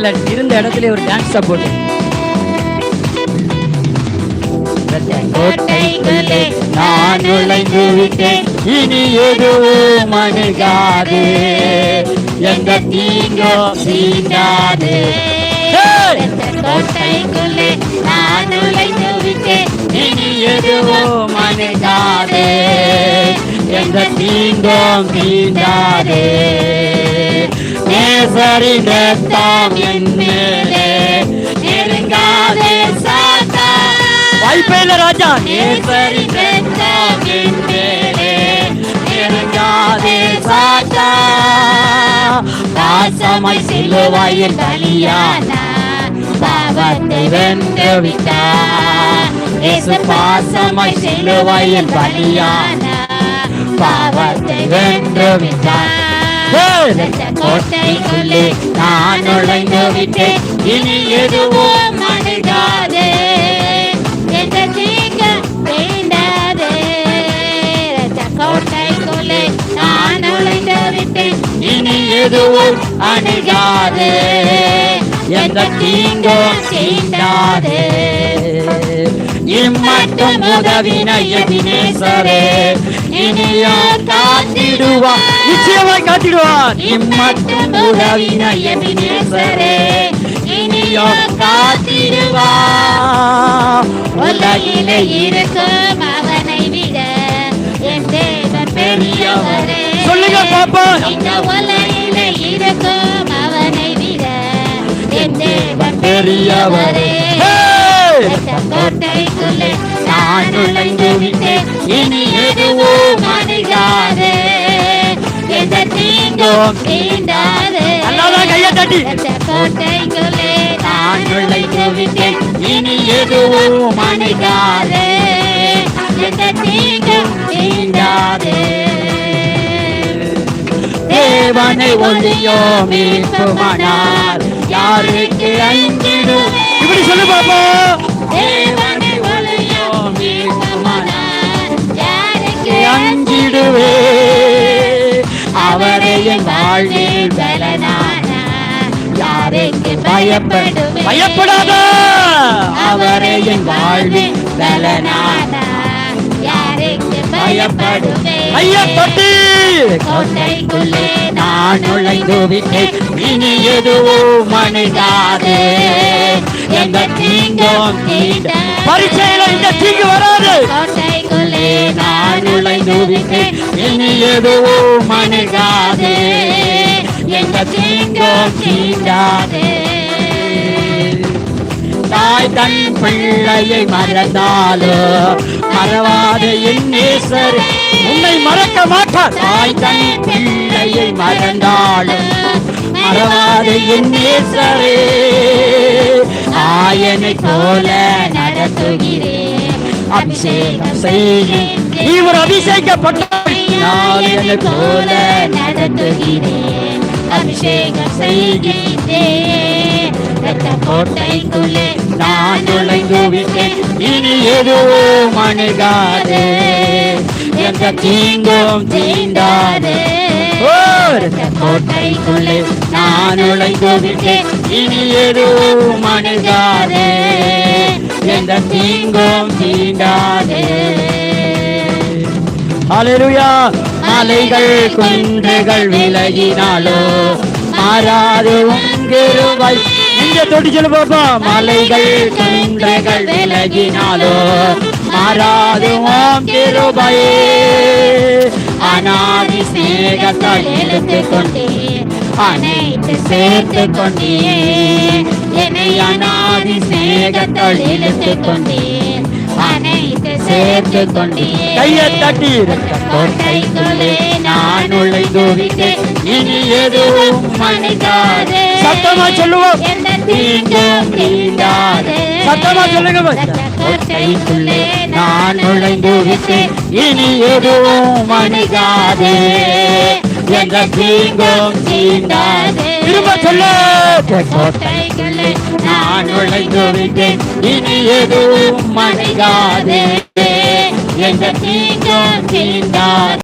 நல்ல இருந்த இடத்துல ஒரு டான்ஸ் போட்டு கோட்டைக்குள்ளே நான் நுழைந்து விட்டேன், இனி எதுவும் அணுகாது, எந்த தீங்கும் சீண்டாது. கோட்டைக்குள்ளே நான் நுழைந்து விட்டேன், இனி எதுவும் அணுகாது, எந்த தீங்கும் சீண்டாது. நேசரின் ரத்தம் என் மேலே, நெருங்காதே சாத்தா. வாய்ப்பே இல்ல ராஜா. நேசரின் ரத்தம் என் மேலே, நெருங்காதே சாத்தா. பாசமாய் சிலுவையில் பலியானா, பாவத்தை வென்று விட்டார். இயேசு பாசமாய் சிலுவையில் பலியானா, பாவத்தை வென்று விட்டார். கோட்டைக்குள்ளே நான் நுழைந்து விட்டேன், இனி எதுவும் அணுகாது, எந்த தீங்கும் வேண்டாது. கோட்டைக்குள்ளே நான் நுழைந்து விட்டேன், இனி எதுவும் அணுகாது, எந்த தீங்கும் தீண்டாது. இம்மட்டும் உதவின எபினேசரே, இனியோ காத்திடுவார், நிச்சயமாய் காத்திடுவார். இம்மட்டும் உதவின எபினேசரே, இனியோ காத்திடுவார். உலகிலே இருக்கும் அவனை விட என் தேவன் பெரியவரே. சொல்லுங்க பாப்பா. இந்த உலகிலே இருக்கும் அவனை விட என் தேவன் பெரியவரே. கோட்டைக்குள்ளே நான் நுழைந்து விட்டேன், இனி எதுவும் அணுகாது, எந்த தீங்கும் தீண்டாது. கையை தட்டி. கோட்டைக்குள்ளே நான் நுழைந்து விட்டேன், இனி எதுவும் அணுகாது, எந்த தீங்கும் தீண்டாது. தேவனை ஒளியோ மீட்புமானார், யாருக்கு அஞ்சிடுவே. இப்படி சொல்லு பாப்பா. தேவனை ஒளியோ மீட்புமானார், யாருக்கு அஞ்சிடுவே. அவரை என் வாழ்வில் பலனானா, யாருக்கு பயப்படுவே. பயப்படாத. அவரை என் வாழ்வில் பலனானா, யாருக்கு பயப்படுவே. ஐயா தொட்டி. கோட்டைக்குள்ளே நான் நுழைந்து விட்டேன், இனி எதுவும் அணுகாது, எந்த தீங்கும் தீண்டாது. பரீட்சையில இந்த தீங்கு வராது. கோட்டைக்குள்ளே நான் நுழைந்து விட்டேன், இனி எதுவும் அணுகாது, எந்த தீங்கும் தீண்டாது. தாய் தன் பிள்ளையை மறந்தாலோ மறவாத என் நேசர் உன்னை மறக்க மாட்டார். தாய் தன் பிள்ளையை மறந்தாலும் மறவாத என் நேசரே. ஆயனை போல நடத்துகிறேன், அபிஷேகம் செய்கிறேன். நீ ஒரு அபிஷேகப்பட்ட ஆயனை போல நடத்துகிறேன், அபிஷேகம் செய்கிறேன். கோட்டைக்குள்ளே நான் நுழைந்து விட்டேன், இனி எதுவும் அணுகாது, எந்த தீங்கும் தீண்டாது. கோட்டைக்குள்ளே நான் நுழைந்து விட்டேன், இனி எதுவும் அணுகாது, எந்த தீங்கும் தீண்டாது. ஹல்லேலூயா. மலைகள் குன்றுகள் விலகினாலோ மாறாது உன் கிருபை. இங்க தொட்டி சொல்லு பாப்பா. மலைகள் குன்றுகள் விலகினாலோ மாறாது உன் கிருபையே. அநாதி ஸ்நேகத்தால் இழுத்துக் கொண்டே, அனைத்து சேர்த்து கொண்டே, என்னை அநாதி ஸ்நேகத்தால் இழுத்துக் கொண்டே, அனைத்து சேர்த்து கொண்டே. கையை தட்டி. கோட்டைக்குள்ளே நான் நுழைந்து விட்டேன், இனி எதுவும் அணுகாது, சத்தமா சொல்லுவோம். எந்த தீங்கும் தீண்டாது. சத்தமா சொல்லுங்க. கோட்டைக்குள்ளே நான் நுழைந்து விட்டேன், இனி எதுவும் அணுகாது, எந்த தீங்கும் தீண்டாது. திரும்ப சொல்லு. கோட்டைக்குள்ளே நான் நுழைந்து விட்டேன், இனி எதுவும் அணுகாது, எந்த தீங்கும் தீண்டாது.